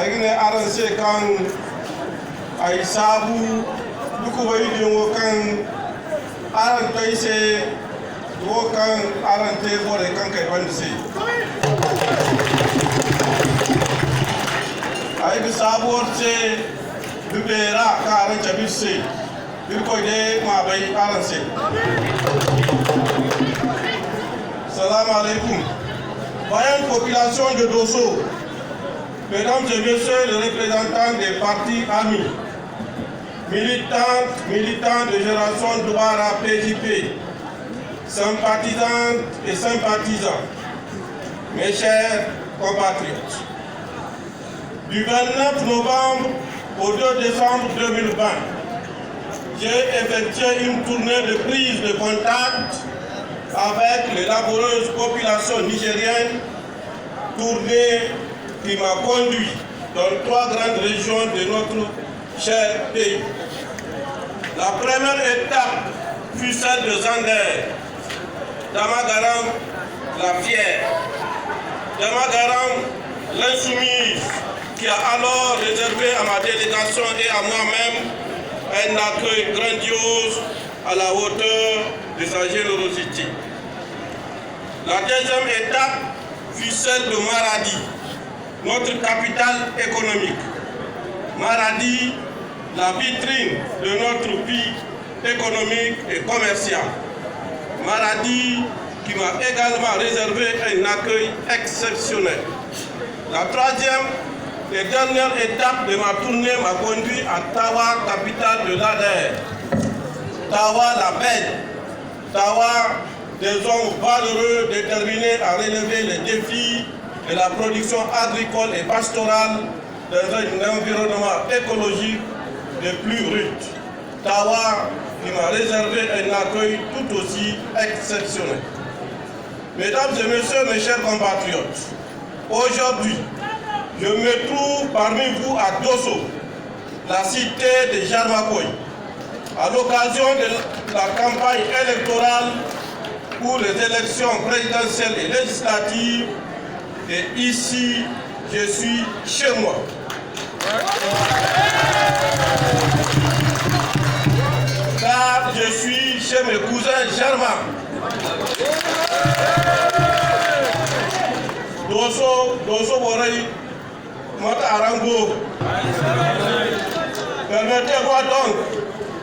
aigine arrangé quand Aïsabou, beaucoup de kan arrangé kan arrangé pour les kan kaibansi. Aïe Sabou c'est du béra car arrangé il connaît ma baille arrangé. Salam alaikum. Voyons population de Dosso, mesdames et messieurs les représentants des partis amis, militants de génération Douara PJP, sympathisantes et sympathisants, mes chers compatriotes. Du 29 novembre au 2 décembre 2020, j'ai effectué une tournée de prise de contact avec les laboureuses populations nigériennes, tournée qui m'a conduit dans 3 grandes régions de notre cher pays. La première étape fut celle de Zander, Damagaram, la fière, Damagaram, l'insoumise, qui a alors réservé à ma délégation et à moi-même un accueil grandiose à la hauteur de sa générosité. La deuxième étape fut celle de Maradi, notre capitale économique. Maradi, la vitrine de notre vie économique et commerciale. Maradi qui m'a également réservé un accueil exceptionnel. La troisième et dernière étape de ma tournée m'a conduit à Tawa, capitale de l'ADER. Tawa la belle, Tawa des hommes valeureux déterminés à relever les défis de la production agricole et pastorale dans un environnement écologique des plus rudes. Tawa qui m'a réservé un accueil tout aussi exceptionnel. Mesdames et messieurs, mes chers compatriotes, aujourd'hui, je me trouve parmi vous à Dosso, la cité de Jarmakoy, à l'occasion de la campagne électorale pour les élections présidentielles et législatives. Et ici, je suis chez moi. Car je suis chez mes cousins germains. Dosso Borei, Mata Arango. Permettez-moi donc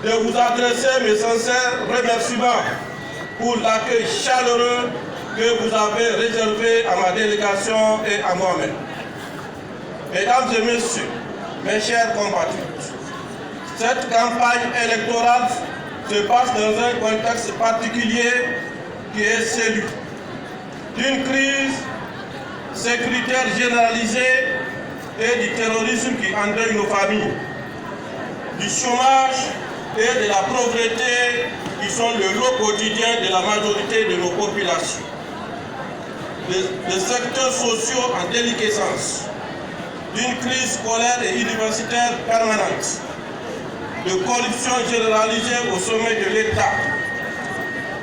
de vous adresser mes sincères remerciements pour l'accueil chaleureux que vous avez réservé à ma délégation et à moi-même. Mesdames et messieurs, mes chers compatriotes, cette campagne électorale se passe dans un contexte particulier qui est celui d'une crise sécuritaire généralisée et du terrorisme qui endeuille nos familles, du chômage et de la pauvreté qui sont le lot quotidien de la majorité de nos populations, des secteurs sociaux en déliquescence, d'une crise scolaire et universitaire permanente, de corruption généralisée au sommet de l'État,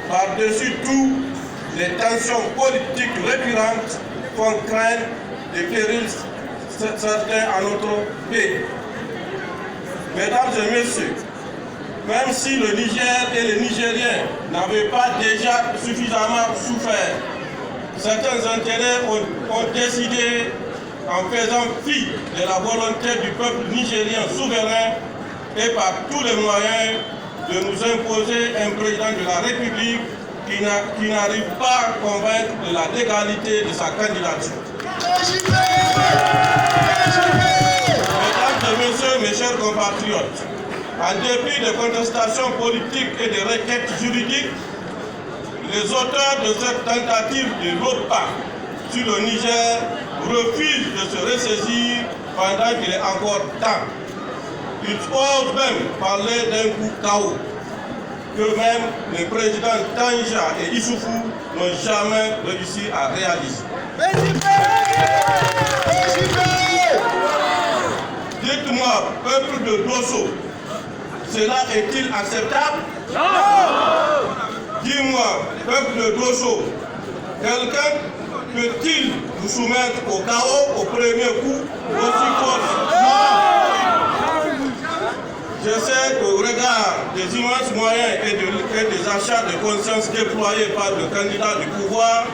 par-dessus tout, les tensions politiques récurrentes font craindre des périls certains à notre pays. Mesdames et messieurs, même si le Niger et les Nigériens n'avaient pas déjà suffisamment souffert, certains intérêts ont décidé, en faisant fi de la volonté du peuple nigérien souverain et par tous les moyens, de nous imposer un président de la République qui n'arrive pas à convaincre de la légalité de sa candidature. Mesdames et messieurs, mes chers compatriotes, en dépit des contestations politiques et des requêtes juridiques, les auteurs de cette tentative de l'OPA sur le Niger refusent de se ressaisir pendant qu'il est encore temps. Ils osent même parler d'un coup KO que même les présidents Tanja et Issoufou n'ont jamais réussi à réaliser. Dites-moi, peuple de Dosso, cela est-il acceptable? Non! Dis-moi, peuple de Dosso, quelqu'un peut-il vous soumettre au chaos au premier coup, aussi fort moyens et des achats de conscience déployés par le candidat du pouvoir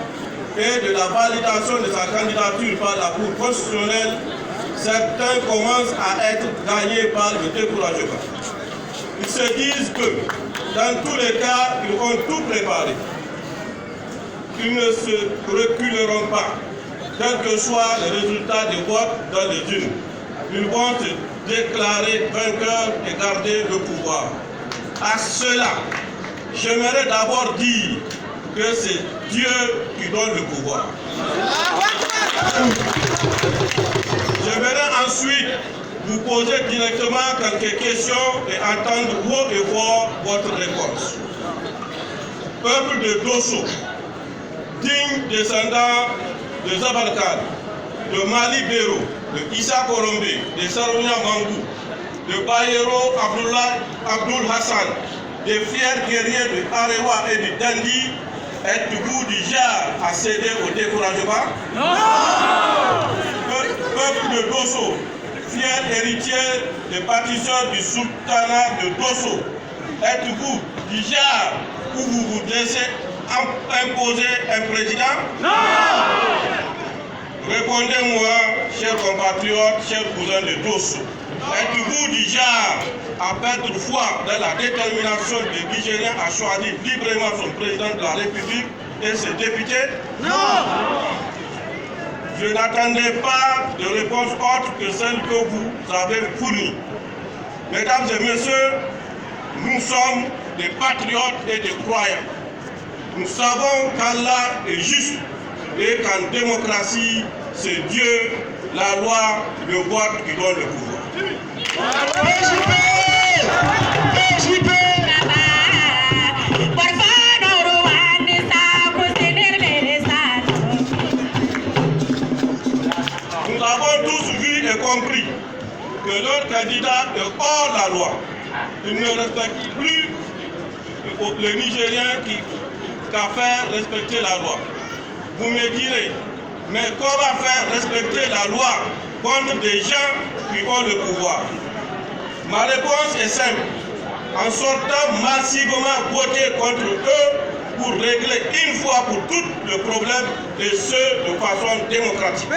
et de la validation de sa candidature par la Cour constitutionnelle, certains commencent à être gagnés par le découragement. Ils se disent que, dans tous les cas, ils ont tout préparé. Ils ne se reculeront pas, quel que soit le résultat du vote dans les urnes. Ils vont se déclarer vainqueurs et garder le pouvoir. À cela, j'aimerais d'abord dire que c'est Dieu qui donne le pouvoir. J'aimerais ensuite vous poser directement quelques questions et entendre haut et fort votre réponse. Peuple de Dosso, digne descendant de Zabarkane, de Mali Béro, de Issa Korombe, de Sarounia Mangou, de Bayero Abdul Hassan, des fiers guerriers de Arewa et de Dandi, êtes-vous du genre à céder au découragement? Non! Peuple de Dosso, fier héritier des bâtisseurs du sultanat de Dosso, êtes-vous du genre où vous vous laissez imposer un président? Non! Répondez-moi, chers compatriotes, chers cousins de Dosso. Êtes-vous du genre à perdre foi dans la détermination des Nigériens à choisir librement son président de la République et ses députés? Non! Je n'attendais pas de réponse autre que celle que vous avez fournie. Mesdames et messieurs, nous sommes des patriotes et des croyants. Nous savons qu'Allah est juste et qu'en démocratie, c'est Dieu, la loi, le vote qui donne le pouvoir. Nous avons tous vu et compris que leur candidat est hors la loi. Il ne respecte plus les Nigériens qu'à faire respecter la loi. Vous me direz, mais comment faire respecter la loi contre des gens qui ont le pouvoir? Ma réponse est simple. En sortant massivement voter contre eux pour régler une fois pour toutes le problème et ce de façon démocratique.